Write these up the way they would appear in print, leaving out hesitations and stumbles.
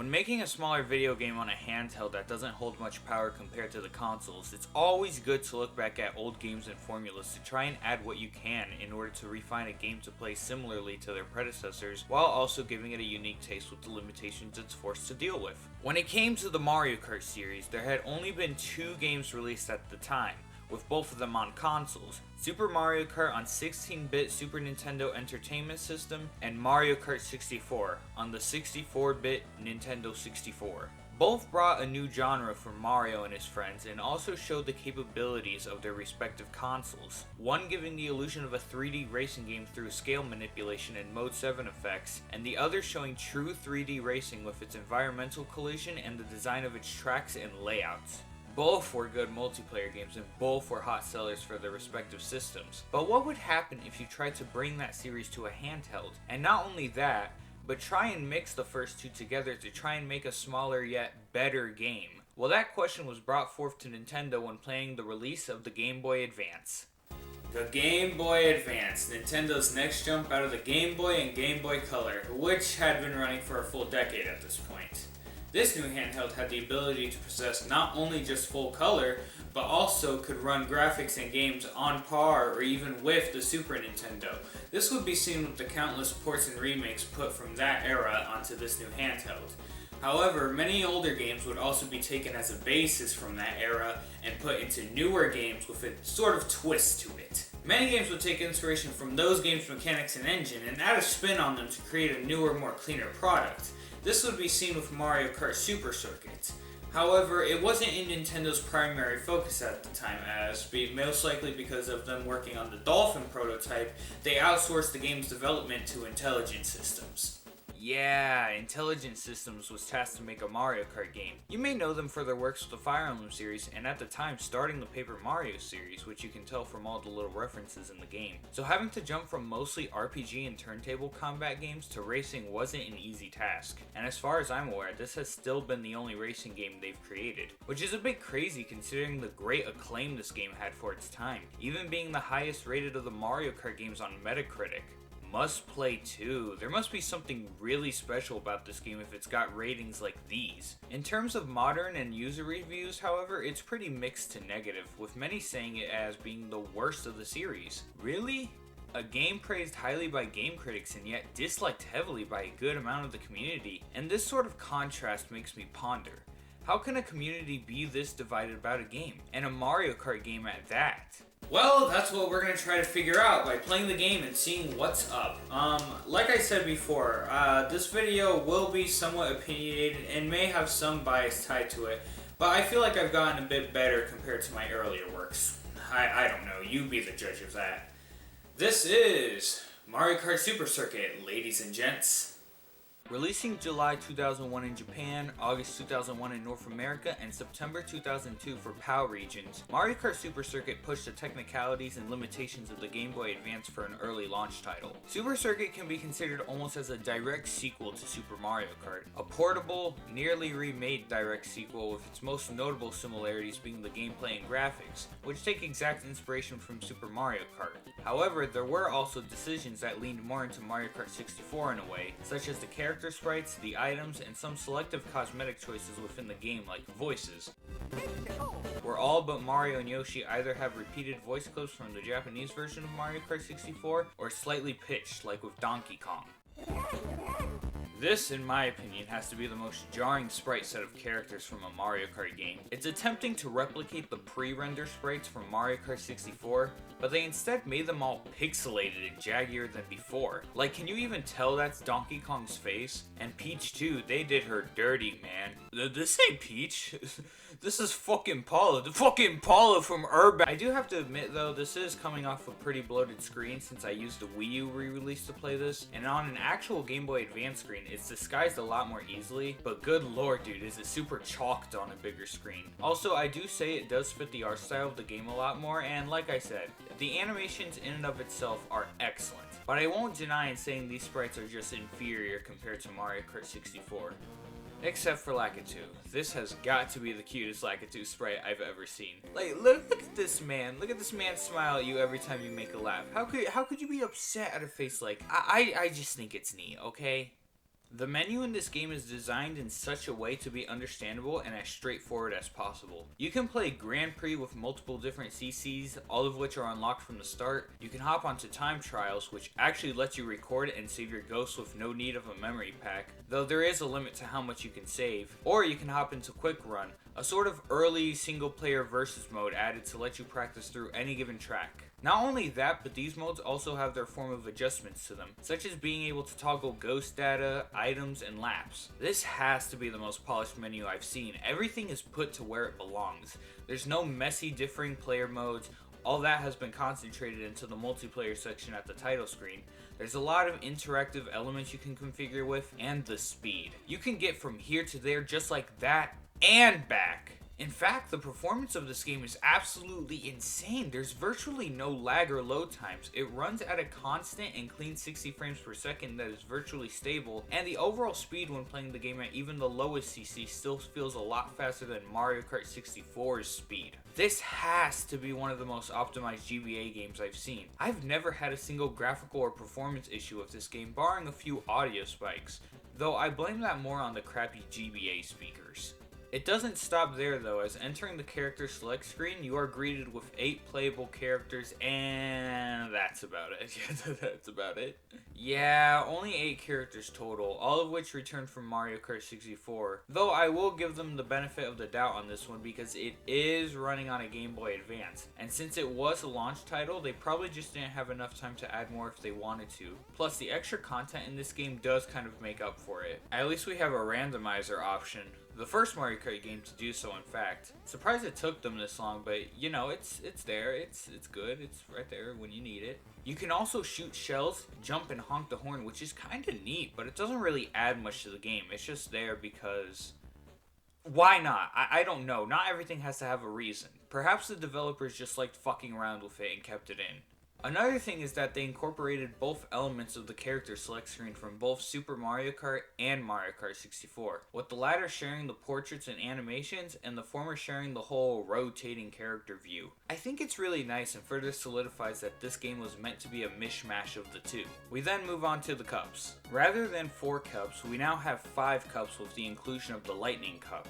When making a smaller video game on a handheld that doesn't hold much power compared to the consoles, it's always good to look back at old games and formulas to try and add what you can in order to refine a game to play similarly to their predecessors, while also giving it a unique taste with the limitations it's forced to deal with. When it came to the Mario Kart series, there had only been 2 games released at the time, with both of them on consoles: Super Mario Kart on 16-bit Super Nintendo Entertainment System and Mario Kart 64 on the 64-bit Nintendo 64. Both brought a new genre for Mario and his friends and also showed the capabilities of their respective consoles, one giving the illusion of a 3D racing game through scale manipulation and Mode 7 effects, and the other showing true 3D racing with its environmental collision and the design of its tracks and layouts. Both were good multiplayer games and both were hot sellers for their respective systems. But what would happen if you tried to bring that series to a handheld? And not only that, but try and mix the first two together to try and make a smaller yet better game? Well, that question was brought forth to Nintendo when playing the release of the Game Boy Advance. The Game Boy Advance, Nintendo's next jump out of the Game Boy and Game Boy Color, which had been running for a full decade at this point. This new handheld had the ability to possess not only just full color, but also could run graphics and games on par or even with the Super Nintendo. This would be seen with the countless ports and remakes put from that era onto this new handheld. However, many older games would also be taken as a basis from that era and put into newer games with a sort of twist to it. Many games would take inspiration from those games' mechanics and engine and add a spin on them to create a newer, more cleaner product. This would be seen with Mario Kart Super Circuit. However, it wasn't in Nintendo's primary focus at the time, as, most likely because of them working on the Dolphin prototype, they outsourced the game's development to Intelligent Systems. Yeah, Intelligent Systems was tasked to make a Mario Kart game. You may know them for their works with the Fire Emblem series, and at the time starting the Paper Mario series, which you can tell from all the little references in the game. So having to jump from mostly RPG and turntable combat games to racing wasn't an easy task. And as far as I'm aware, this has still been the only racing game they've created, which is a bit crazy considering the great acclaim this game had for its time, even being the highest rated of the Mario Kart games on Metacritic. Must play too. There must be something really special about this game if it's got ratings like these. In terms of modern and user reviews, however, it's pretty mixed to negative, with many saying it as being the worst of the series. Really? A game praised highly by game critics and yet disliked heavily by a good amount of the community, and this sort of contrast makes me ponder. How can a community be this divided about a game, and a Mario Kart game at that? Well, that's what we're going to try to figure out by playing the game and seeing what's up. Like I said before, this video will be somewhat opinionated and may have some bias tied to it, but I feel like I've gotten a bit better compared to my earlier works. I don't know, you be the judge of that. This is Mario Kart Super Circuit, ladies and gents. Releasing July 2001 in Japan, August 2001 in North America, and September 2002 for PAL regions, Mario Kart Super Circuit pushed the technicalities and limitations of the Game Boy Advance for an early launch title. Super Circuit can be considered almost as a direct sequel to Super Mario Kart, a portable, nearly remade direct sequel with its most notable similarities being the gameplay and graphics, which take exact inspiration from Super Mario Kart. However, there were also decisions that leaned more into Mario Kart 64 in a way, such as the character sprites, the items, and some selective cosmetic choices within the game like voices, where all but Mario and Yoshi either have repeated voice clips from the Japanese version of Mario Kart 64 or slightly pitched like with Donkey Kong. This, in my opinion, has to be the most jarring sprite set of characters from a Mario Kart game. It's attempting to replicate the pre-render sprites from Mario Kart 64, but they instead made them all pixelated and jaggier than before. Like, can you even tell that's Donkey Kong's face? And Peach too, they did her dirty, man. This ain't Peach. This is fucking Paula. The fucking Paula from Urban. I do have to admit though, this is coming off a pretty bloated screen since I used the Wii U re-release to play this, and on an actual Game Boy Advance screen, it's disguised a lot more easily, but good lord dude, is it super chalked on a bigger screen. Also, I do say it does fit the art style of the game a lot more, and like I said, the animations in and of itself are excellent. But I won't deny in saying these sprites are just inferior compared to Mario Kart 64. Except for Lakitu. This has got to be the cutest Lakitu sprite I've ever seen. Like, look at this man. Look at this man smile at you every time you make a laugh. How could you be upset at a face like... I just think it's neat, okay? The menu in this game is designed in such a way to be understandable and as straightforward as possible. You can play Grand Prix with multiple different CCs, all of which are unlocked from the start. You can hop onto time trials, which actually lets you record and save your ghosts with no need of a memory pack, though there is a limit to how much you can save. Or you can hop into Quick Run, a sort of early single player versus mode added to let you practice through any given track. Not only that, but these modes also have their form of adjustments to them, such as being able to toggle ghost data, items, and laps. This has to be the most polished menu I've seen. Everything is put to where it belongs. There's no messy differing player modes. All that has been concentrated into the multiplayer section at the title screen. There's a lot of interactive elements you can configure with, and the speed. You can get from here to there just like that, and back. In fact, the performance of this game is absolutely insane. There's virtually no lag or load times. It runs at a constant and clean 60 frames per second that is virtually stable, and the overall speed when playing the game at even the lowest CC still feels a lot faster than Mario Kart 64's speed. This has to be one of the most optimized GBA games I've seen. I've never had a single graphical or performance issue with this game, barring a few audio spikes, though I blame that more on the crappy GBA speakers. It doesn't stop there though, as entering the character select screen, you are greeted with 8 playable characters, and that's about it. That's about it. Yeah, only 8 characters total, all of which returned from Mario Kart 64. Though I will give them the benefit of the doubt on this one because it is running on a Game Boy Advance. And since it was a launch title, they probably just didn't have enough time to add more if they wanted to. Plus, the extra content in this game does kind of make up for it. At least we have a randomizer option. The first Mario Kart game to do so, in fact. Surprised it took them this long, but you know, it's there, it's good, it's right there when you need it. You can also shoot shells, jump, and honk the horn, which is kinda neat, but it doesn't really add much to the game. It's just there because... why not? I don't know. Not everything has to have a reason. Perhaps the developers just liked fucking around with it and kept it in. Another thing is that they incorporated both elements of the character select screen from both Super Mario Kart and Mario Kart 64, with the latter sharing the portraits and animations, and the former sharing the whole rotating character view. I think it's really nice and further solidifies that this game was meant to be a mishmash of the two. We then move on to the cups. Rather than 4 cups, we now have 5 cups with the inclusion of the Lightning Cup.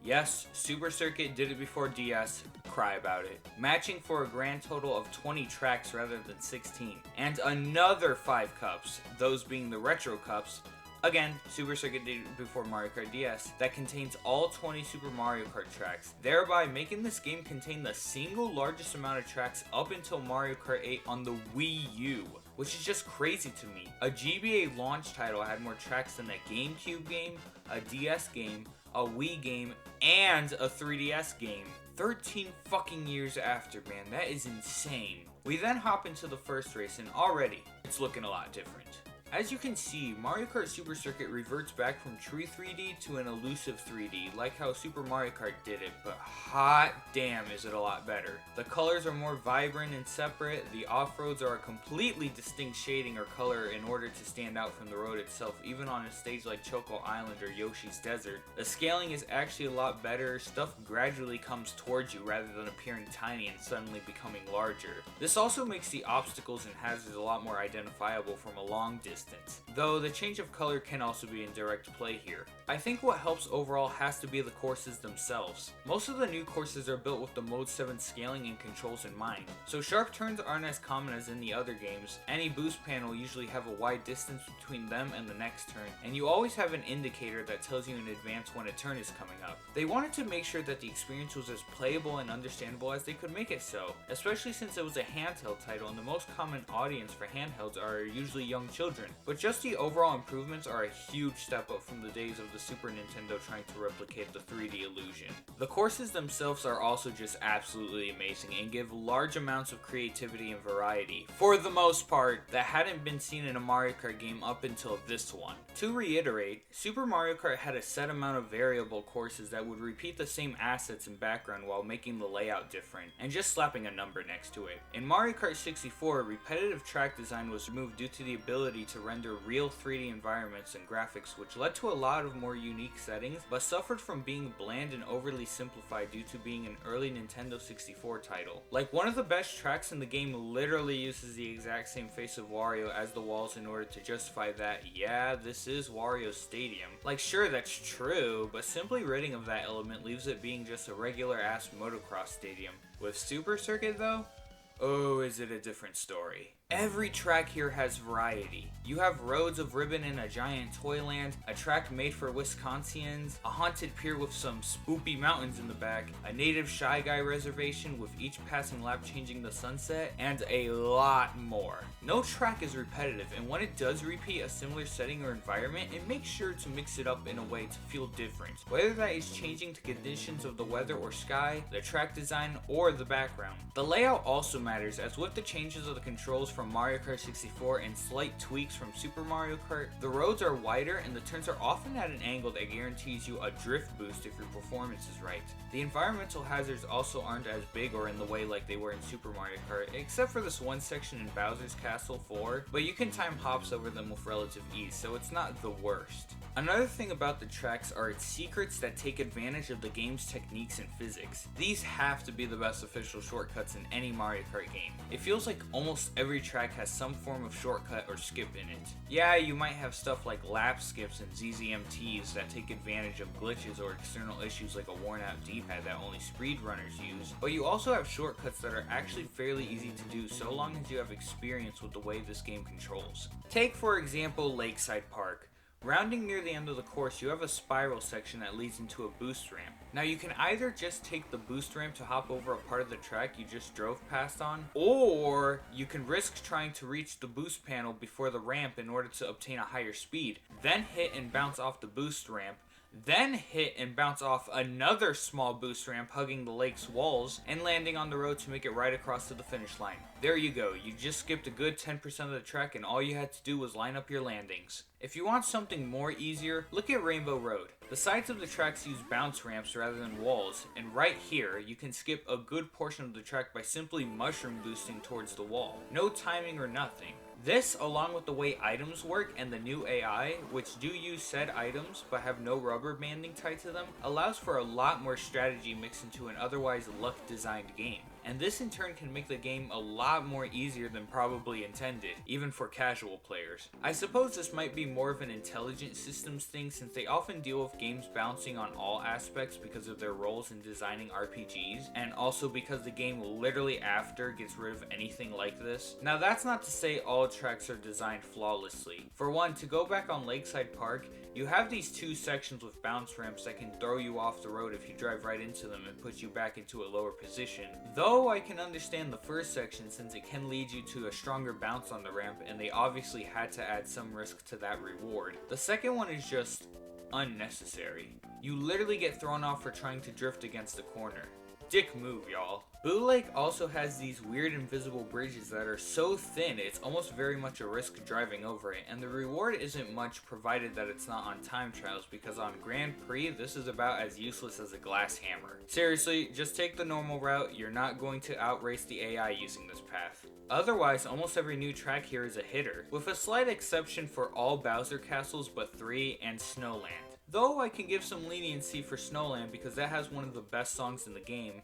Yes, Super Circuit did it before DS, cry about it. Matching for a grand total of 20 tracks rather than 16. And another 5 cups, those being the Retro Cups. Again, Super Circuit did it before Mario Kart DS, that contains all 20 Super Mario Kart tracks, thereby making this game contain the single largest amount of tracks up until Mario Kart 8 on the Wii U, which is just crazy to me. A GBA launch title had more tracks than a GameCube game, a DS game, a Wii game, and a 3DS game. 13 fucking years after, man, that is insane. We then hop into the first race, and already, it's looking a lot different. As you can see, Mario Kart Super Circuit reverts back from true 3D to an elusive 3D, like how Super Mario Kart did it, but hot damn is it a lot better. The colors are more vibrant and separate, the off-roads are a completely distinct shading or color in order to stand out from the road itself, even on a stage like Choco Island or Yoshi's Desert. The scaling is actually a lot better, stuff gradually comes towards you rather than appearing tiny and suddenly becoming larger. This also makes the obstacles and hazards a lot more identifiable from a long distance, though the change of color can also be in direct play here. I think what helps overall has to be the courses themselves. Most of the new courses are built with the Mode 7 scaling and controls in mind, so sharp turns aren't as common as in the other games. Any boost panel usually have a wide distance between them and the next turn, and you always have an indicator that tells you in advance when a turn is coming up. They wanted to make sure that the experience was as playable and understandable as they could make it so, especially since it was a handheld title and the most common audience for handhelds are usually young children. But just the overall improvements are a huge step up from the days of the Super Nintendo trying to replicate the 3D illusion. The courses themselves are also just absolutely amazing and give large amounts of creativity and variety, for the most part, that hadn't been seen in a Mario Kart game up until this one. To reiterate, Super Mario Kart had a set amount of variable courses that would repeat the same assets and background while making the layout different, and just slapping a number next to it. In Mario Kart 64, repetitive track design was removed due to the ability to to render real 3D environments and graphics, which led to a lot of more unique settings, but suffered from being bland and overly simplified due to being an early Nintendo 64 title. Like, one of the best tracks in the game literally uses the exact same face of Wario as the walls in order to justify that, yeah, this is Wario's stadium. Like, sure, that's true, but simply ridding of that element leaves it being just a regular ass motocross stadium. With Super Circuit though, oh, is it a different story. Every track here has variety. You have roads of ribbon in a giant toyland, a track made for Wisconsians, a haunted pier with some spoopy mountains in the back, a native Shy Guy reservation with each passing lap changing the sunset, and a lot more. No track is repetitive, and when it does repeat a similar setting or environment, it makes sure to mix it up in a way to feel different. Whether that is changing to conditions of the weather or sky, the track design, or the background. The layout also matters, as with the changes of the controls from Mario Kart 64 and slight tweaks from Super Mario Kart, the roads are wider and the turns are often at an angle that guarantees you a drift boost if your performance is right. The environmental hazards also aren't as big or in the way like they were in Super Mario Kart, except for this one section in Bowser's Castle 4, but you can time hops over them with relative ease, so it's not the worst. Another thing about the tracks are its secrets that take advantage of the game's techniques and physics. These have to be the best official shortcuts in any Mario Kart game. It feels like almost every track has some form of shortcut or skip in it. Yeah, you might have stuff like lap skips and ZZMTs that take advantage of glitches or external issues like a worn out D-pad that only speedrunners use, but you also have shortcuts that are actually fairly easy to do so long as you have experience with the way this game controls. Take for example Lakeside Park. Rounding near the end of the course, you have a spiral section that leads into a boost ramp. Now you can either just take the boost ramp to hop over a part of the track you just drove past on, or you can risk trying to reach the boost panel before the ramp in order to obtain a higher speed, then hit and bounce off the boost ramp, then hit and bounce off another small boost ramp hugging the lake's walls, and landing on the road to make it right across to the finish line. There you go, you just skipped a good 10% of the track and all you had to do was line up your landings. If you want something more easier, look at Rainbow Road. The sides of the tracks use bounce ramps rather than walls, and right here, you can skip a good portion of the track by simply mushroom boosting towards the wall. No timing or nothing. This, along with the way items work and the new AI, which do use said items but have no rubber banding tied to them, allows for a lot more strategy mixed into an otherwise luck-designed game. And this in turn can make the game a lot more easier than probably intended, even for casual players. I suppose this might be more of an intelligent systems thing since they often deal with games bouncing on all aspects because of their roles in designing RPGs, and also because the game literally after gets rid of anything like this. Now that's not to say all tracks are designed flawlessly. For one, to go back on Lakeside Park, you have these two sections with bounce ramps that can throw you off the road if you drive right into them and put you back into a lower position. Though I can understand the first section since it can lead you to a stronger bounce on the ramp and they obviously had to add some risk to that reward. The second one is just unnecessary. You literally get thrown off for trying to drift against the corner. Dick move, y'all. Blue Lake also has these weird invisible bridges that are so thin it's almost very much a risk driving over it, and the reward isn't much provided that it's not on time trials, because on Grand Prix this is about as useless as a glass hammer. Seriously, just take the normal route, you're not going to outrace the AI using this path. Otherwise, almost every new track here is a hitter, with a slight exception for all Bowser castles but 3 and Snowland. Though I can give some leniency for Snowland because that has one of the best songs in the game.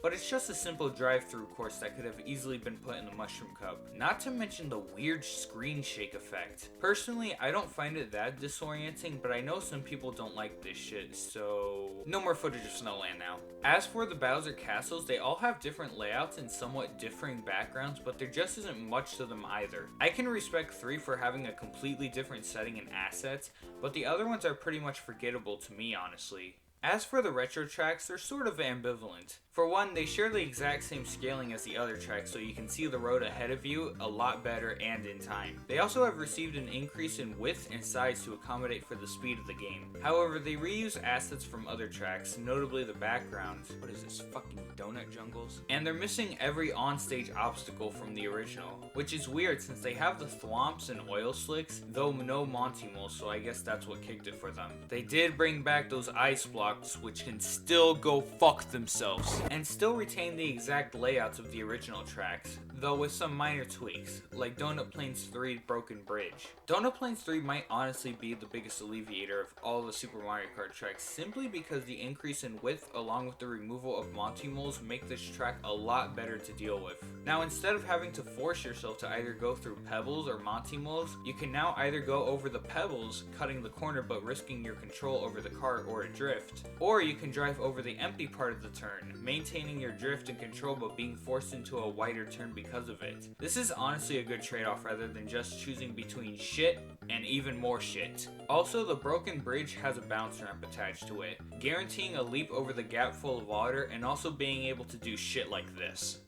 But it's just a simple drive-through course that could have easily been put in the Mushroom Cup. Not to mention the weird screen shake effect. Personally, I don't find it that disorienting, but I know some people don't like this shit, so no more footage of Snowland now. As for the Bowser castles, they all have different layouts and somewhat differing backgrounds, but there just isn't much to them either. I can respect 3 for having a completely different setting and assets, but the other ones are pretty much forgettable to me, honestly. As for the retro tracks, they're sort of ambivalent. For one, they share the exact same scaling as the other tracks, so you can see the road ahead of you a lot better and in time. They also have received an increase in width and size to accommodate for the speed of the game. However, they reuse assets from other tracks, notably the backgrounds. What is this, fucking donut jungles? And they're missing every onstage obstacle from the original, which is weird since they have the thwomps and oil slicks, though no Monty Moles, so I guess that's what kicked it for them. They did bring back those ice blocks, blocks which can still go fuck themselves, and still retain the exact layouts of the original tracks, though with some minor tweaks, like Donut Plains 3 Broken Bridge. Donut Plains 3 might honestly be the biggest alleviator of all the Super Mario Kart tracks, simply because the increase in width along with the removal of Monty Moles make this track a lot better to deal with. Now, instead of having to force yourself to either go through pebbles or Monty Moles, you can now either go over the pebbles, cutting the corner but risking your control over the car or a drift, or you can drive over the empty part of the turn, maintaining your drift and control but being forced into a wider turn because of it. This is honestly a good trade-off rather than just choosing between shit and even more shit. Also, the Broken Bridge has a bounce ramp attached to it, guaranteeing a leap over the gap full of water and also being able to do shit like this.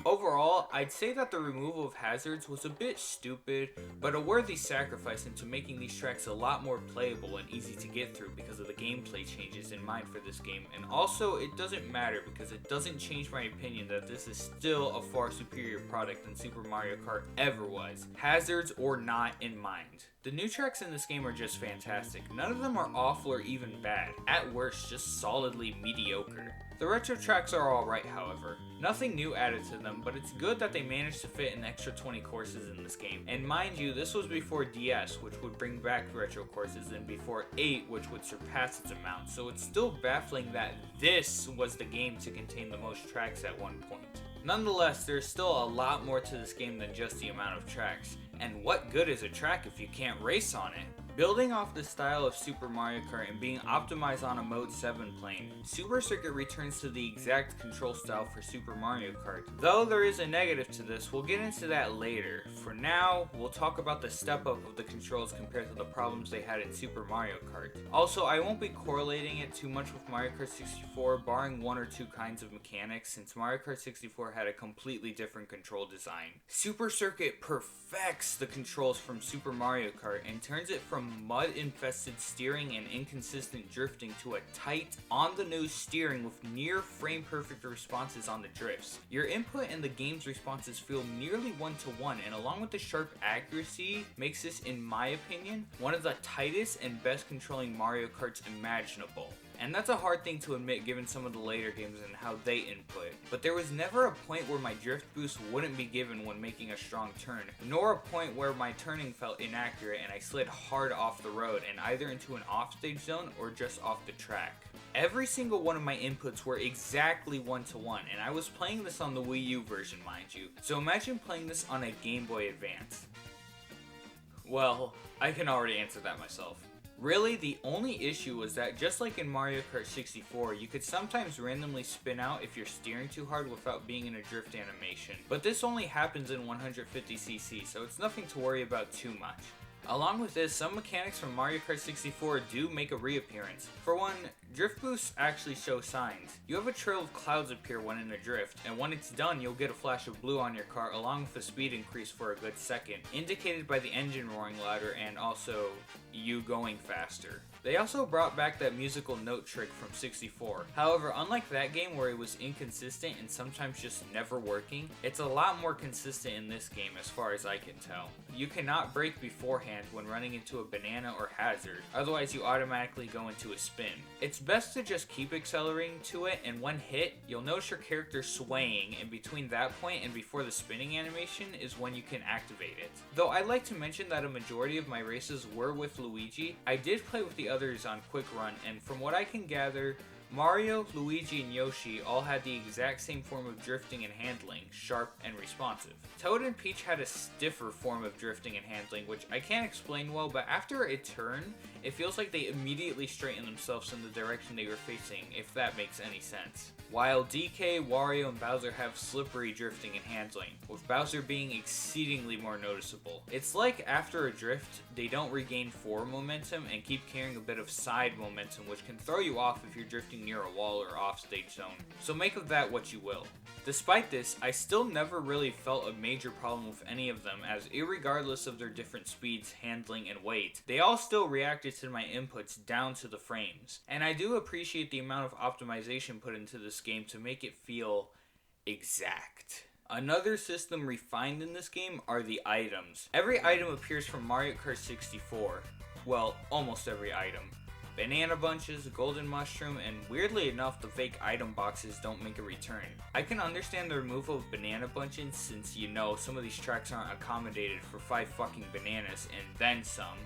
Overall, I'd say that the removal of hazards was a bit stupid, but a worthy sacrifice into making these tracks a lot more playable and easy to get through because of the gameplay changes in mind for this game. And also, it doesn't matter because it doesn't change my opinion that this is still a far superior product than Super Mario Kart ever was, hazards or not in mind. The new tracks in this game are just fantastic. None of them are awful or even bad. At worst, just solidly mediocre. The retro tracks are alright, however. Nothing new added to them, but it's good that they managed to fit an extra 20 courses in this game. And mind you, this was before DS, which would bring back retro courses, and before 8, which would surpass its amount. So it's still baffling that this was the game to contain the most tracks at one point. Nonetheless, there's still a lot more to this game than just the amount of tracks. And what good is a track if you can't race on it? Building off the style of Super Mario Kart and being optimized on a Mode 7 plane, Super Circuit returns to the exact control style for Super Mario Kart. Though there is a negative to this, we'll get into that later. For now, we'll talk about the step up of the controls compared to the problems they had in Super Mario Kart. Also, I won't be correlating it too much with Mario Kart 64, barring one or two kinds of mechanics, since Mario Kart 64 had a completely different control design. Super Circuit perfects the controls from Super Mario Kart and turns it from mud-infested steering and inconsistent drifting to a tight, on-the-nose steering with near-frame-perfect responses on the drifts. Your input and the game's responses feel nearly one-to-one, and along with the sharp accuracy, makes this, in my opinion, one of the tightest and best controlling Mario Karts imaginable. And that's a hard thing to admit given some of the later games and how they input. But there was never a point where my drift boost wouldn't be given when making a strong turn, nor a point where my turning felt inaccurate and I slid hard off the road and either into an offstage zone or just off the track. Every single one of my inputs were exactly one-to-one, and I was playing this on the Wii U version, mind you. So imagine playing this on a Game Boy Advance. Well, I can already answer that myself. Really, the only issue was that just like in Mario Kart 64, you could sometimes randomly spin out if you're steering too hard without being in a drift animation. But this only happens in 150cc, so it's nothing to worry about too much. Along with this, some mechanics from Mario Kart 64 do make a reappearance. For one, drift boosts actually show signs. You have a trail of clouds appear when in a drift, and when it's done, you'll get a flash of blue on your car along with a speed increase for a good second, indicated by the engine roaring louder and also you going faster. They also brought back that musical note trick from 64. However, unlike that game where it was inconsistent and sometimes just never working, it's a lot more consistent in this game as far as I can tell. You cannot brake beforehand when running into a banana or hazard, otherwise you automatically go into a spin. It's best to just keep accelerating to it, and when hit, you'll notice your character swaying, and between that point and before the spinning animation is when you can activate it. Though I'd like to mention that a majority of my races were with Luigi, I did play with the others on Quick Run, and from what I can gather, Mario, Luigi, and Yoshi all had the exact same form of drifting and handling, sharp and responsive. Toad and Peach had a stiffer form of drifting and handling, which I can't explain well, but after a turn, it feels like they immediately straighten themselves in the direction they were facing, if that makes any sense. While DK, Wario, and Bowser have slippery drifting and handling, with Bowser being exceedingly more noticeable. It's like after a drift, they don't regain forward momentum and keep carrying a bit of side momentum, which can throw you off if you're drifting near a wall or offstage zone. So make of that what you will. Despite this, I still never really felt a major problem with any of them, as irregardless of their different speeds, handling, and weight, they all still reacted to my inputs down to the frames. And I do appreciate the amount of optimization put into this game to make it feel exact. Another system refined in this game are the items. Every item appears from Mario Kart 64. Well, almost every item. Banana bunches, golden mushroom, and weirdly enough, the fake item boxes don't make a return. I can understand the removal of banana bunches since, you know, some of these tracks aren't accommodated for 5 fucking bananas and then some.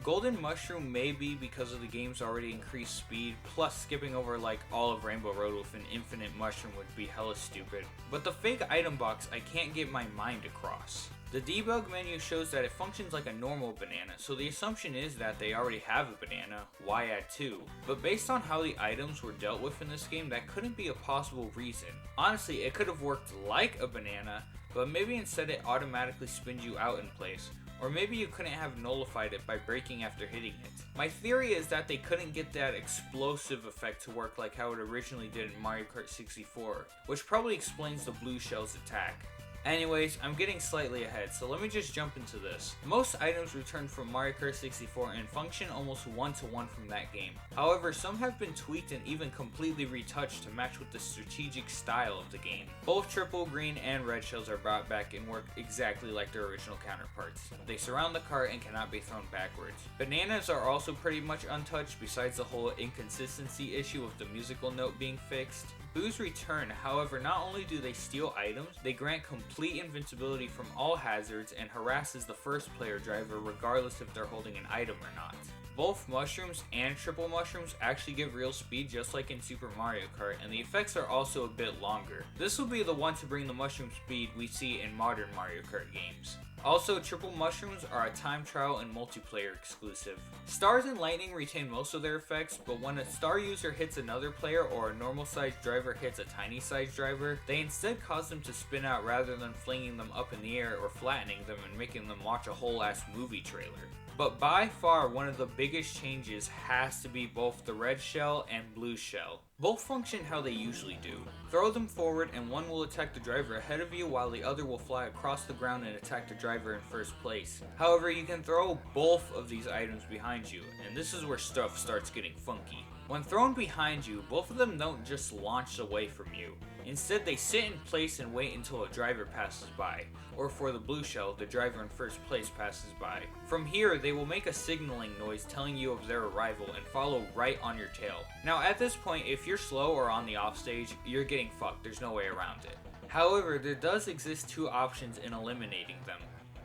Golden mushroom may be because of the game's already increased speed, plus skipping over like all of Rainbow Road with an infinite mushroom would be hella stupid. But the fake item box I can't get my mind across. The debug menu shows that it functions like a normal banana, so the assumption is that they already have a banana, why add 2? But based on how the items were dealt with in this game, that couldn't be a possible reason. Honestly, it could have worked like a banana, but maybe instead it automatically spins you out in place. Or maybe you couldn't have nullified it by breaking after hitting it. My theory is that they couldn't get that explosive effect to work like how it originally did in Mario Kart 64, which probably explains the blue shell's attack. Anyways, I'm getting slightly ahead, so let me just jump into this. Most items return from Mario Kart 64 and function almost one-to-one from that game. However, some have been tweaked and even completely retouched to match with the strategic style of the game. Both triple, green, and red shells are brought back and work exactly like their original counterparts. They surround the cart and cannot be thrown backwards. Bananas are also pretty much untouched besides the whole inconsistency issue of the musical note being fixed. Boos return, however, not only do they steal items, they grant complete invincibility from all hazards and harasses the first player driver regardless if they're holding an item or not. Both mushrooms and triple mushrooms actually give real speed just like in Super Mario Kart, and the effects are also a bit longer. This will be the one to bring the mushroom speed we see in modern Mario Kart games. Also, triple mushrooms are a time trial and multiplayer exclusive. Stars and lightning retain most of their effects, but when a star user hits another player or a normal sized driver hits a tiny sized driver, they instead cause them to spin out rather than flinging them up in the air or flattening them and making them watch a whole ass movie trailer. But by far, one of the biggest changes has to be both the red shell and blue shell. Both function how they usually do. Throw them forward and one will attack the driver ahead of you while the other will fly across the ground and attack the driver in first place. However, you can throw both of these items behind you, and this is where stuff starts getting funky. When thrown behind you, both of them don't just launch away from you. Instead, they sit in place and wait until a driver passes by, or for the blue shell, the driver in first place passes by. From here, they will make a signaling noise telling you of their arrival and follow right on your tail. Now at this point, if you're slow or on the off stage, you're getting fucked, there's no way around it. However, there does exist 2 options in eliminating them.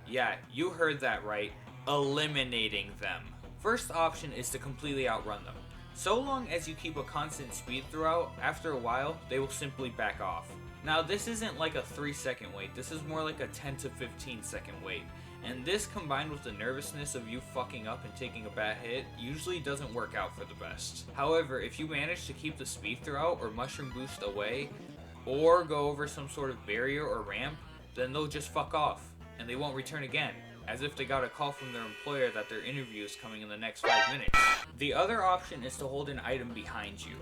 Yeah, you heard that right, eliminating them. First option is to completely outrun them. So long as you keep a constant speed throughout, after a while, they will simply back off. Now this isn't like a 3-second wait, this is more like a 10 to 15 second wait. And this combined with the nervousness of you fucking up and taking a bad hit usually doesn't work out for the best. However, if you manage to keep the speed throughout or mushroom boost away, or go over some sort of barrier or ramp, then they'll just fuck off, and they won't return again, as if they got a call from their employer that their interview is coming in the next 5 minutes. The other option is to hold an item behind you.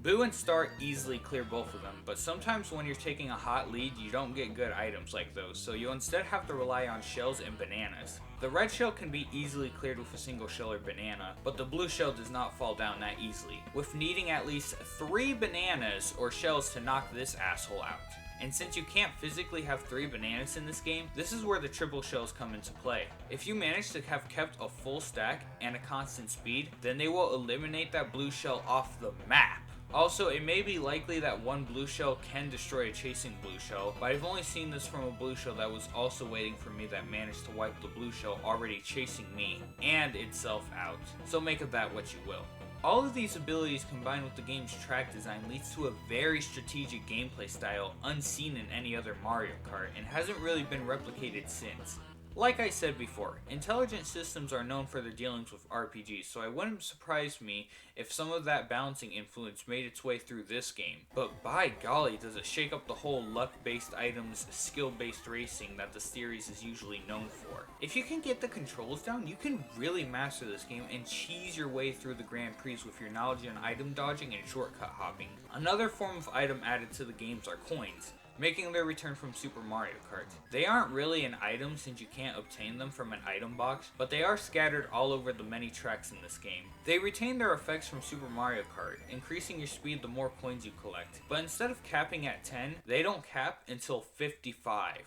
Boo and Star easily clear both of them, but sometimes when you're taking a hot lead, you don't get good items like those, so you instead have to rely on shells and bananas. The red shell can be easily cleared with a single shell or banana, but the blue shell does not fall down that easily, with needing at least 3 bananas or shells to knock this asshole out. And since you can't physically have 3 bananas in this game, this is where the triple shells come into play. If you manage to have kept a full stack and a constant speed, then they will eliminate that blue shell off the map. Also, it may be likely that one blue shell can destroy a chasing blue shell, but I've only seen this from a blue shell that was also waiting for me that managed to wipe the blue shell already chasing me and itself out. So make of that what you will. All of these abilities combined with the game's track design leads to a very strategic gameplay style unseen in any other Mario Kart and hasn't really been replicated since. Like I said before, intelligent systems are known for their dealings with RPGs, so it wouldn't surprise me if some of that balancing influence made its way through this game. But by golly, does it shake up the whole luck-based items, skill-based racing that the series is usually known for. If you can get the controls down, you can really master this game and cheese your way through the Grand Prix with your knowledge on item dodging and shortcut hopping. Another form of item added to the games are coins. making their return from Super Mario Kart. They aren't really an item since you can't obtain them from an item box, but they are scattered all over the many tracks in this game. They retain their effects from Super Mario Kart, increasing your speed the more coins you collect, but instead of capping at 10, they don't cap until 55.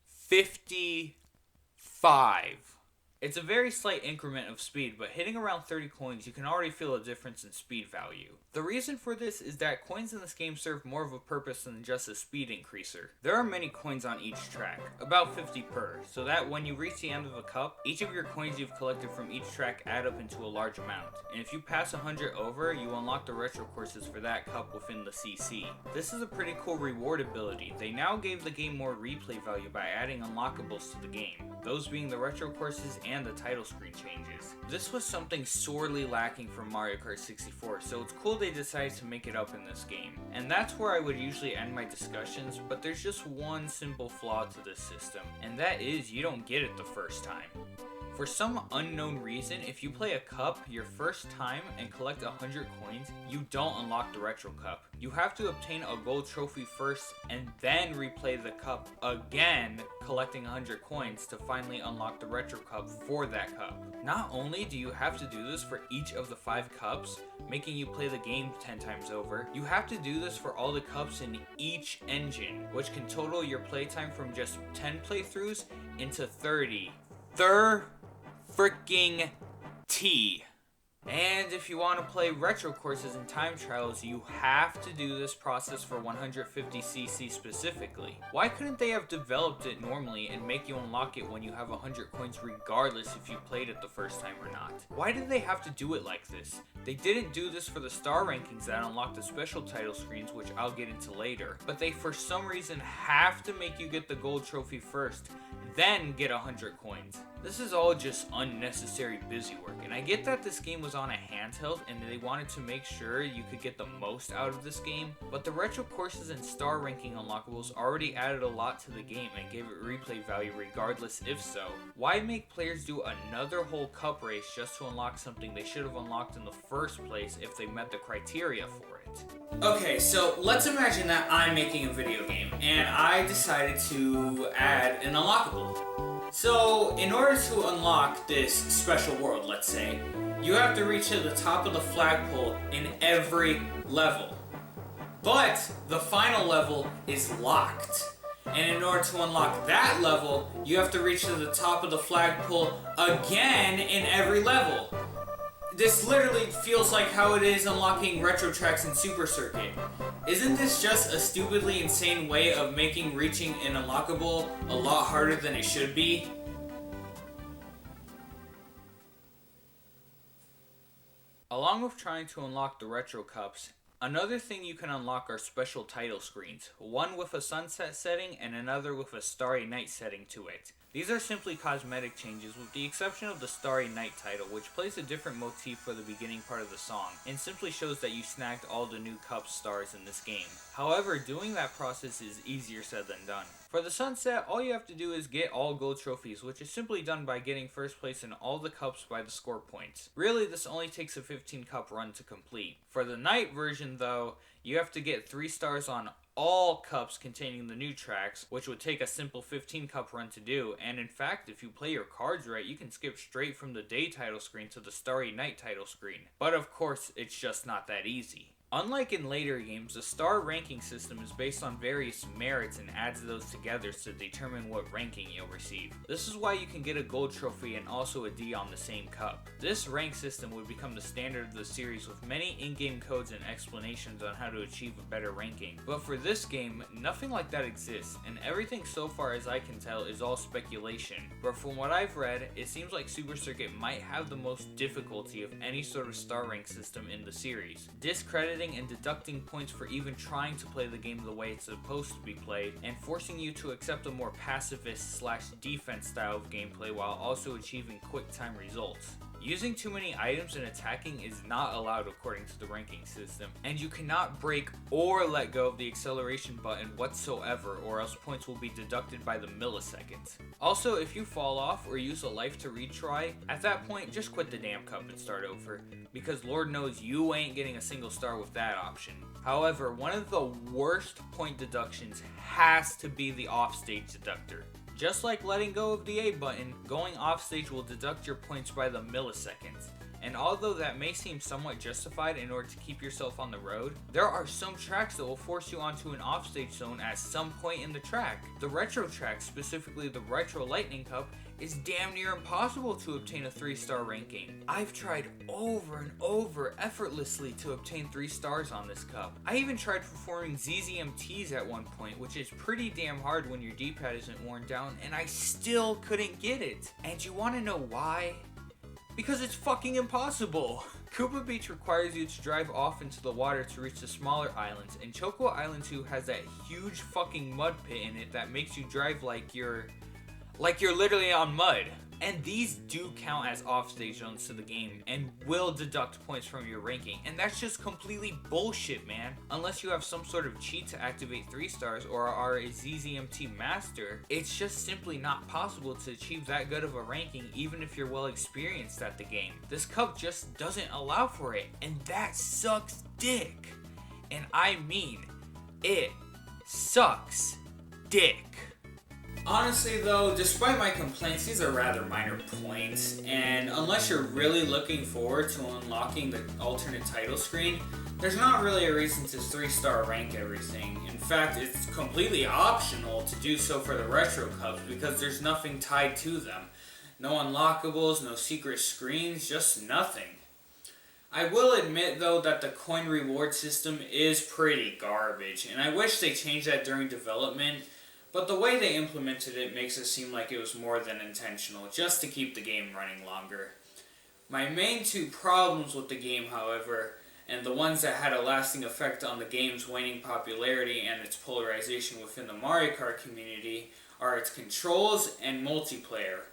55! It's a very slight increment of speed, but hitting around 30 coins, you can already feel a difference in speed value. The reason for this is that coins in this game serve more of a purpose than just a speed increaser. There are many coins on each track, about 50 per, so that when you reach the end of a cup, each of your coins you've collected from each track add up into a large amount. And if you pass 100 over, you unlock the retro courses for that cup within the CC. This is a pretty cool reward ability. They now gave the game more replay value by adding unlockables to the game, those being the retro courses and the title screen changes. This was something sorely lacking from Mario Kart 64, so it's cool they decided to make it up in this game. And that's where I would usually end my discussions, but there's just one simple flaw to this system, and that is you don't get it the first time. For some unknown reason, if you play a cup your first time and collect 100 coins, you don't unlock the retro cup. You have to obtain a gold trophy first and then replay the cup again, collecting 100 coins to finally unlock the retro cup for that cup. Not only do you have to do this for each of the 5 cups, making you play the game 10 times over, you have to do this for all the cups in each engine, which can total your playtime from just 10 playthroughs into 30. Freaking T. And if you want to play retro courses and time trials, you have to do this process for 150cc specifically. Why couldn't they have developed it normally and make you unlock it when you have 100 coins regardless if you played it the first time or not? Why did they have to do it like this? They didn't do this for the star rankings that unlock the special title screens, which I'll get into later, but they for some reason have to make you get the gold trophy first, then get 100 coins. This is all just unnecessary busy work, and I get that this game was on a handheld and they wanted to make sure you could get the most out of this game, but the retro courses and star ranking unlockables already added a lot to the game and gave it replay value regardless if so. Why make players do another whole cup race just to unlock something they should have unlocked in the first place if they met the criteria for it? Okay, so let's imagine that I'm making a video game and I decided to add an unlockable. So, in order to unlock this special world, let's say, you have to reach to the top of the flagpole in every level. But the final level is locked. And in order to unlock that level, you have to reach to the top of the flagpole again in every level. This literally feels like how it is unlocking retro tracks in Super Circuit. Isn't this just a stupidly insane way of making reaching an unlockable a lot harder than it should be? Along with trying to unlock the retro cups, another thing you can unlock are special title screens, one with a sunset setting and another with a starry night setting to it. These are simply cosmetic changes with the exception of the Starry Night title, which plays a different motif for the beginning part of the song, and simply shows that you snagged all the new cup stars in this game. However, doing that process is easier said than done. For the sunset, all you have to do is get all gold trophies, which is simply done by getting first place in all the cups by the score points. Really, this only takes a 15 cup run to complete. For the night version though, you have to get 3 stars on all cups containing the new tracks, which would take a simple 15 cup run to do, and in fact, if you play your cards right, you can skip straight from the day title screen to the Starry Night title screen. But of course, it's just not that easy. Unlike in later games, the star ranking system is based on various merits and adds those together to determine what ranking you'll receive. This is why you can get a gold trophy and also a D on the same cup. This rank system would become the standard of the series with many in-game codes and explanations on how to achieve a better ranking. But for this game, nothing like that exists, and everything so far as I can tell is all speculation. But from what I've read, it seems like Super Circuit might have the most difficulty of any sort of star rank system in the series, discrediting and deducting points for even trying to play the game the way it's supposed to be played, and forcing you to accept a more pacifist/defense style of gameplay while also achieving quick time results. Using too many items and attacking is not allowed according to the ranking system, and you cannot break or let go of the acceleration button whatsoever, or else points will be deducted by the millisecond. Also, if you fall off or use a life to retry, at that point just quit the damn cup and start over, because Lord knows you ain't getting a single star with that option. However, one of the worst point deductions has to be the offstage deductor. Just like letting go of the A button, going offstage will deduct your points by the milliseconds. And although that may seem somewhat justified in order to keep yourself on the road, there are some tracks that will force you onto an offstage zone at some point in the track. The retro track, specifically the Retro Lightning Cup, is damn near impossible to obtain a 3-star ranking. I've tried over and over effortlessly to obtain 3 stars on this cup. I even tried performing ZZMTs at one point, which is pretty damn hard when your D-pad isn't worn down, and I still couldn't get it. And you wanna know why? Because it's fucking impossible! Koopa Beach requires you to drive off into the water to reach the smaller islands, and Choco Island 2 has that huge fucking mud pit in it that makes you drive like you're literally on mud. And these do count as offstage zones to the game and will deduct points from your ranking. And that's just completely bullshit, man. Unless you have some sort of cheat to activate 3 stars or are a ZZMT master, it's just simply not possible to achieve that good of a ranking even if you're well experienced at the game. This cup just doesn't allow for it, and that sucks dick. And I mean, it sucks dick. Honestly though, despite my complaints, these are rather minor points, and unless you're really looking forward to unlocking the alternate title screen, there's not really a reason to 3-star rank everything. In fact, it's completely optional to do so for the Retro Cups because there's nothing tied to them. No unlockables, no secret screens, just nothing. I will admit though that the coin reward system is pretty garbage, and I wish they changed that during development. But the way they implemented it makes it seem like it was more than intentional, just to keep the game running longer. My main 2 problems with the game, however, and the ones that had a lasting effect on the game's waning popularity and its polarization within the Mario Kart community, are its controls and multiplayer,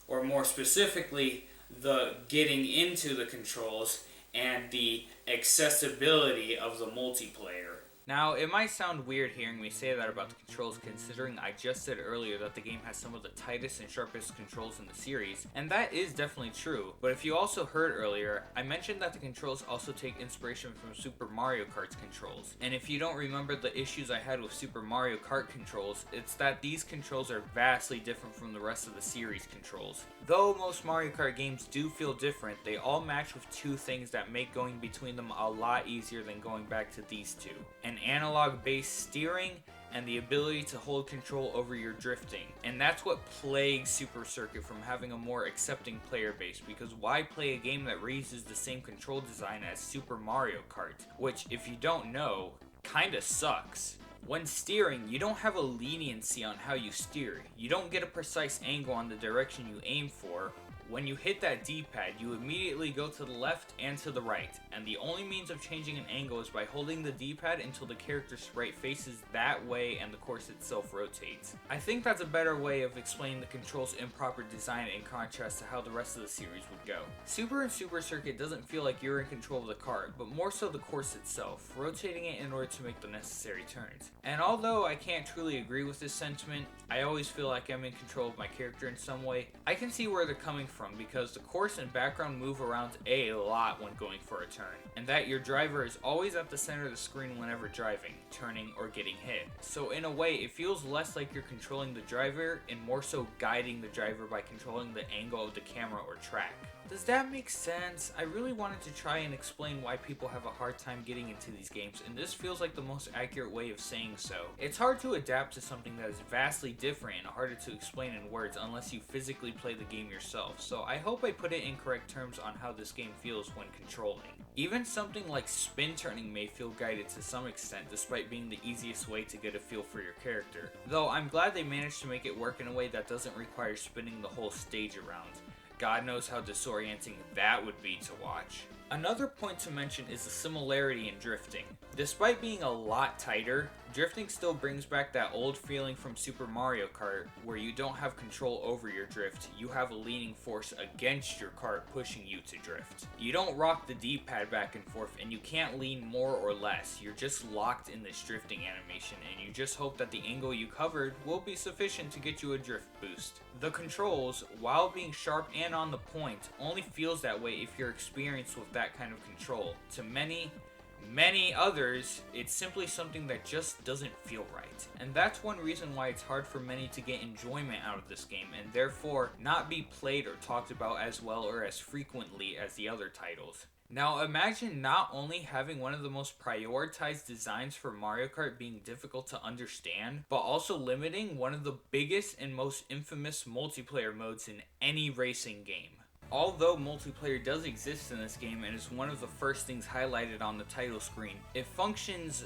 or more specifically, the getting into the controls and the accessibility of the multiplayer. Now, it might sound weird hearing me say that about the controls, considering I just said earlier that the game has some of the tightest and sharpest controls in the series, and that is definitely true. But if you also heard earlier, I mentioned that the controls also take inspiration from Super Mario Kart's controls. And if you don't remember the issues I had with Super Mario Kart controls, it's that these controls are vastly different from the rest of the series controls. Though most Mario Kart games do feel different, they all match with 2 things that make going between them a lot easier than going back to these 2. An analog-based steering and the ability to hold control over your drifting. And that's what plagues Super Circuit from having a more accepting player base, because why play a game that reuses the same control design as Super Mario Kart, which, if you don't know, kinda sucks. When steering, you don't have a leniency on how you steer. You don't get a precise angle on the direction you aim for. When you hit that D-pad, you immediately go to the left and to the right, and the only means of changing an angle is by holding the D-pad until the character sprite faces that way and the course itself rotates. I think that's a better way of explaining the control's improper design in contrast to how the rest of the series would go. Super and Super Circuit doesn't feel like you're in control of the kart, but more so the course itself, rotating it in order to make the necessary turns. And although I can't truly agree with this sentiment, I always feel like I'm in control of my character in some way. I can see where they're coming from, because the course and background move around a lot when going for a turn, and that your driver is always at the center of the screen whenever driving, turning, or getting hit. So in a way, it feels less like you're controlling the driver and more so guiding the driver by controlling the angle of the camera or track. Does that make sense? I really wanted to try and explain why people have a hard time getting into these games, and this feels like the most accurate way of saying so. It's hard to adapt to something that is vastly different and harder to explain in words unless you physically play the game yourself, so I hope I put it in correct terms on how this game feels when controlling. Even something like spin turning may feel guided to some extent, despite being the easiest way to get a feel for your character. Though I'm glad they managed to make it work in a way that doesn't require spinning the whole stage around. God knows how disorienting that would be to watch. Another point to mention is the similarity in drifting. Despite being a lot tighter, drifting still brings back that old feeling from Super Mario Kart where you don't have control over your drift, you have a leaning force against your kart pushing you to drift. You don't rock the D-pad back and forth and you can't lean more or less, you're just locked in this drifting animation and you just hope that the angle you covered will be sufficient to get you a drift boost. The controls, while being sharp and on the point, only feels that way if you're experienced with that kind of control. To many others, it's simply something that just doesn't feel right. And that's one reason why it's hard for many to get enjoyment out of this game and therefore not be played or talked about as well or as frequently as the other titles. Now imagine not only having one of the most prioritized designs for Mario Kart being difficult to understand, but also limiting one of the biggest and most infamous multiplayer modes in any racing game. Although multiplayer does exist in this game and is one of the first things highlighted on the title screen, it functions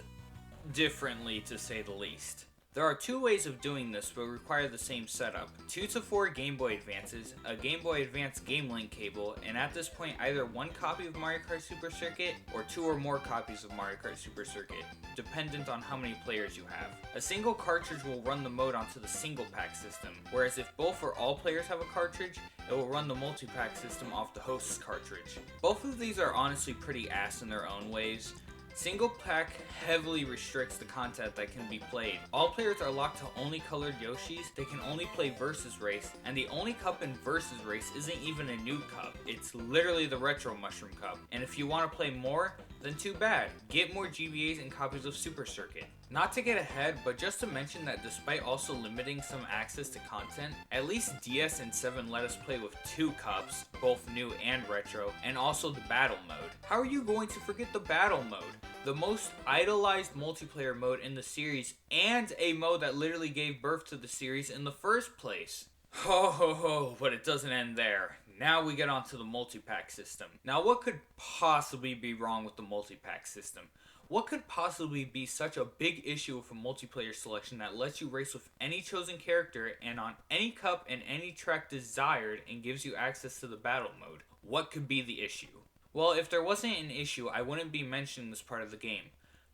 differently to say the least. There are two ways of doing this but require the same setup. 2 to 4 Game Boy Advances, a Game Boy Advance Game Link cable, and at this point either one copy of Mario Kart Super Circuit or 2 or more copies of Mario Kart Super Circuit, dependent on how many players you have. A single cartridge will run the mode onto the single pack system, whereas if both or all players have a cartridge, it will run the multi-pack system off the host's cartridge. Both of these are honestly pretty ass in their own ways. Single pack heavily restricts the content that can be played. All players are locked to only colored Yoshis, they can only play Versus Race, and the only cup in Versus Race isn't even a new cup. It's literally the Retro Mushroom Cup. And if you want to play more, then too bad. Get more GBAs and copies of Super Circuit. Not to get ahead, but just to mention that despite also limiting some access to content, at least DS and 7 let us play with 2 cups, both new and retro, and also the battle mode. How are you going to forget the battle mode? The most idolized multiplayer mode in the series, and a mode that literally gave birth to the series in the first place. Ho ho ho, but it doesn't end there. Now we get onto the multi-pack system. Now what could possibly be wrong with the multi-pack system? What could possibly be such a big issue with a multiplayer selection that lets you race with any chosen character and on any cup and any track desired and gives you access to the battle mode? What could be the issue? Well, if there wasn't an issue, I wouldn't be mentioning this part of the game.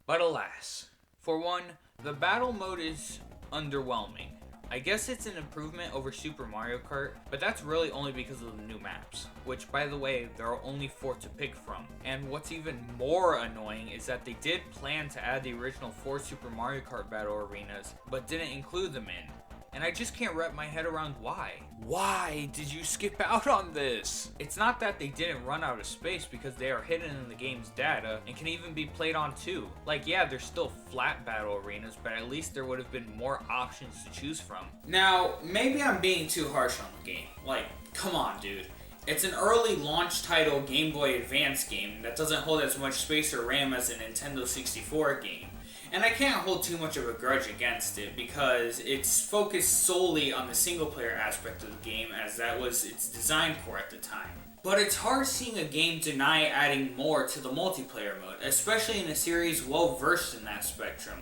But alas. For one, the battle mode is underwhelming. I guess it's an improvement over Super Mario Kart, but that's really only because of the new maps, which by the way, there are only 4 to pick from. And what's even more annoying is that they did plan to add the original 4 Super Mario Kart battle arenas, but didn't include them in. And I just can't wrap my head around why. Why did you skip out on this? It's not that they didn't run out of space because they are hidden in the game's data and can even be played on too. Like yeah, there's still flat battle arenas, but at least there would have been more options to choose from. Now, maybe I'm being too harsh on the game. Like, come on dude. It's an early launch title Game Boy Advance game that doesn't hold as much space or RAM as a Nintendo 64 game. And I can't hold too much of a grudge against it because it's focused solely on the single player aspect of the game as that was its design core at the time. But it's hard seeing a game deny adding more to the multiplayer mode, especially in a series well versed in that spectrum.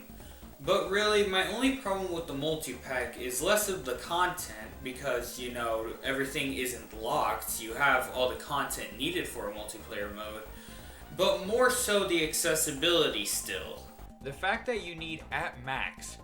But really, my only problem with the multi-pack is less of the content because, you know, everything isn't locked, you have all the content needed for a multiplayer mode, but more so the accessibility still. The fact that you need, at max,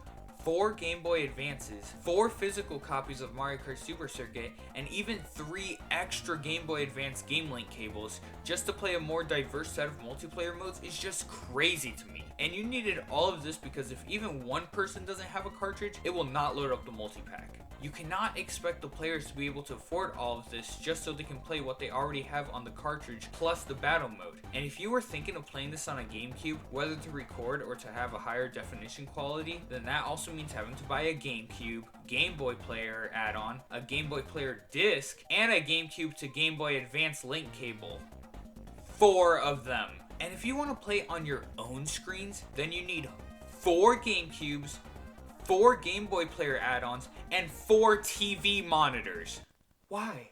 4 Game Boy Advances, 4 physical copies of Mario Kart Super Circuit, and even 3 extra Game Boy Advance Game Link cables just to play a more diverse set of multiplayer modes is just crazy to me. And you needed all of this because if even one person doesn't have a cartridge, it will not load up the multi-pack. You cannot expect the players to be able to afford all of this just so they can play what they already have on the cartridge plus the battle mode. And if you were thinking of playing this on a GameCube, whether to record or to have a higher definition quality, then that also means having to buy a GameCube, Game Boy Player add-on, a Game Boy Player disc, and a GameCube to Game Boy Advance link cable. 4 of them. And if you want to play on your own screens, then you need 4 GameCubes, 4 Game Boy Player add-ons, and 4 TV monitors. Why?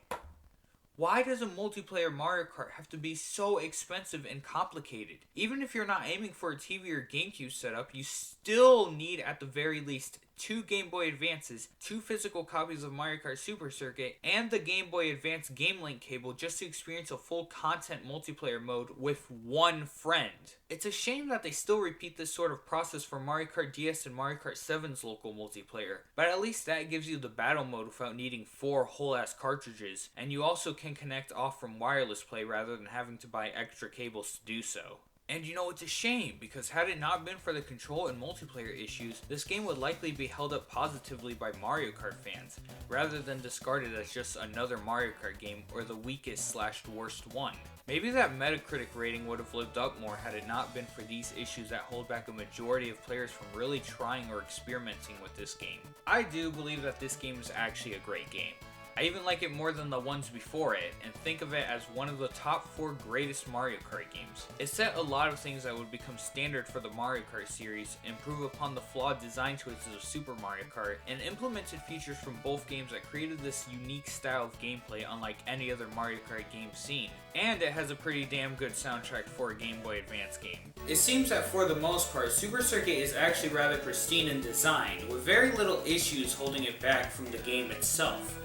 Why does a multiplayer Mario Kart have to be so expensive and complicated? Even if you're not aiming for a TV or GameCube setup, you still need at the very least 2 Game Boy Advances, 2 physical copies of Mario Kart Super Circuit, and the Game Boy Advance Game Link cable just to experience a full content multiplayer mode with one friend. It's a shame that they still repeat this sort of process for Mario Kart DS and Mario Kart 7's local multiplayer, but at least that gives you the battle mode without needing 4 whole ass cartridges, and you also can connect off from wireless play rather than having to buy extra cables to do so. And you know, it's a shame, because had it not been for the control and multiplayer issues, this game would likely be held up positively by Mario Kart fans, rather than discarded as just another Mario Kart game or the weakest / worst one. Maybe that Metacritic rating would have lived up more had it not been for these issues that hold back a majority of players from really trying or experimenting with this game. I do believe that this game is actually a great game. I even like it more than the ones before it, and think of it as one of the top 4 greatest Mario Kart games. It set a lot of things that would become standard for the Mario Kart series, improve upon the flawed design choices of Super Mario Kart, and implemented features from both games that created this unique style of gameplay unlike any other Mario Kart game seen. And it has a pretty damn good soundtrack for a Game Boy Advance game. It seems that for the most part, Super Circuit is actually rather pristine in design, with very little issues holding it back from the game itself.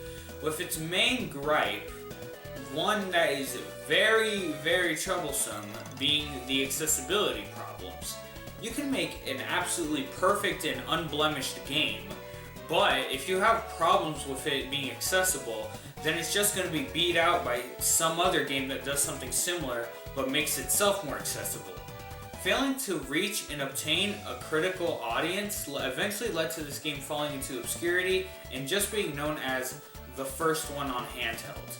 With its main gripe, one that is very, very troublesome, being the accessibility problems. You can make an absolutely perfect and unblemished game, but if you have problems with it being accessible, then it's just going to be beat out by some other game that does something similar, but makes itself more accessible. Failing to reach and obtain a critical audience eventually led to this game falling into obscurity and just being known as the first one on handheld.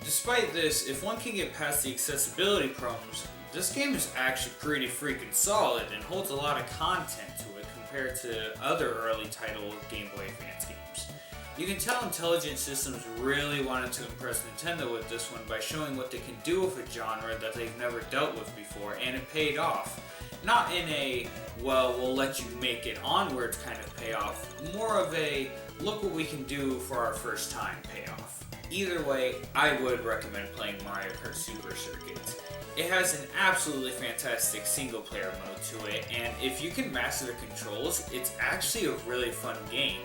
Despite this, if one can get past the accessibility problems, this game is actually pretty freaking solid and holds a lot of content to it compared to other early title Game Boy Advance games. You can tell Intelligent Systems really wanted to impress Nintendo with this one by showing what they can do with a genre that they've never dealt with before, and it paid off. Not in a, well, we'll let you make it onwards kind of payoff, more of a, look what we can do for our first time payoff. Either way, I would recommend playing Mario Kart Super Circuit. It has an absolutely fantastic single player mode to it, and if you can master the controls, it's actually a really fun game.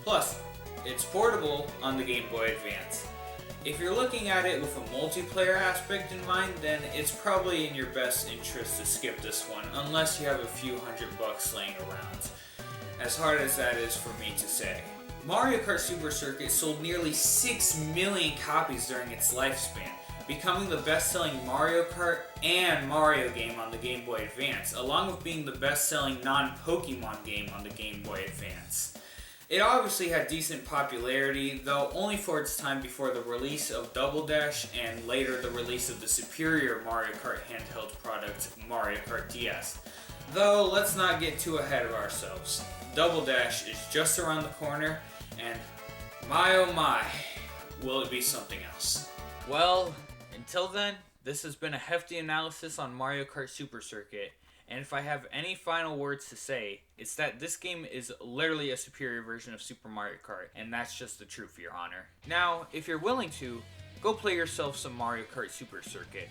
Plus, it's portable on the Game Boy Advance. If you're looking at it with a multiplayer aspect in mind, then it's probably in your best interest to skip this one, unless you have a few $100 laying around. As hard as that is for me to say. Mario Kart Super Circuit sold nearly 6 million copies during its lifespan, becoming the best-selling Mario Kart and Mario game on the Game Boy Advance, along with being the best-selling non-Pokemon game on the Game Boy Advance. It obviously had decent popularity, though only for its time before the release of Double Dash and later the release of the superior Mario Kart handheld product, Mario Kart DS. Though, let's not get too ahead of ourselves. Double Dash is just around the corner, and my oh my, will it be something else. Well, until then, this has been a hefty analysis on Mario Kart Super Circuit, and if I have any final words to say, it's that this game is literally a superior version of Super Mario Kart, and that's just the truth, Your Honor. Now, if you're willing to, go play yourself some Mario Kart Super Circuit,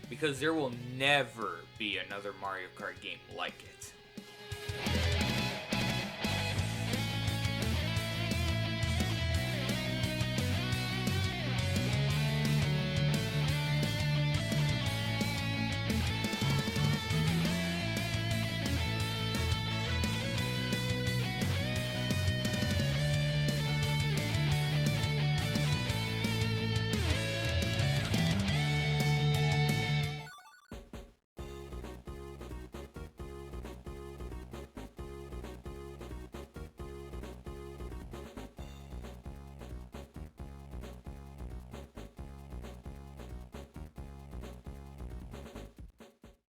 because there will never be another Mario Kart game like it.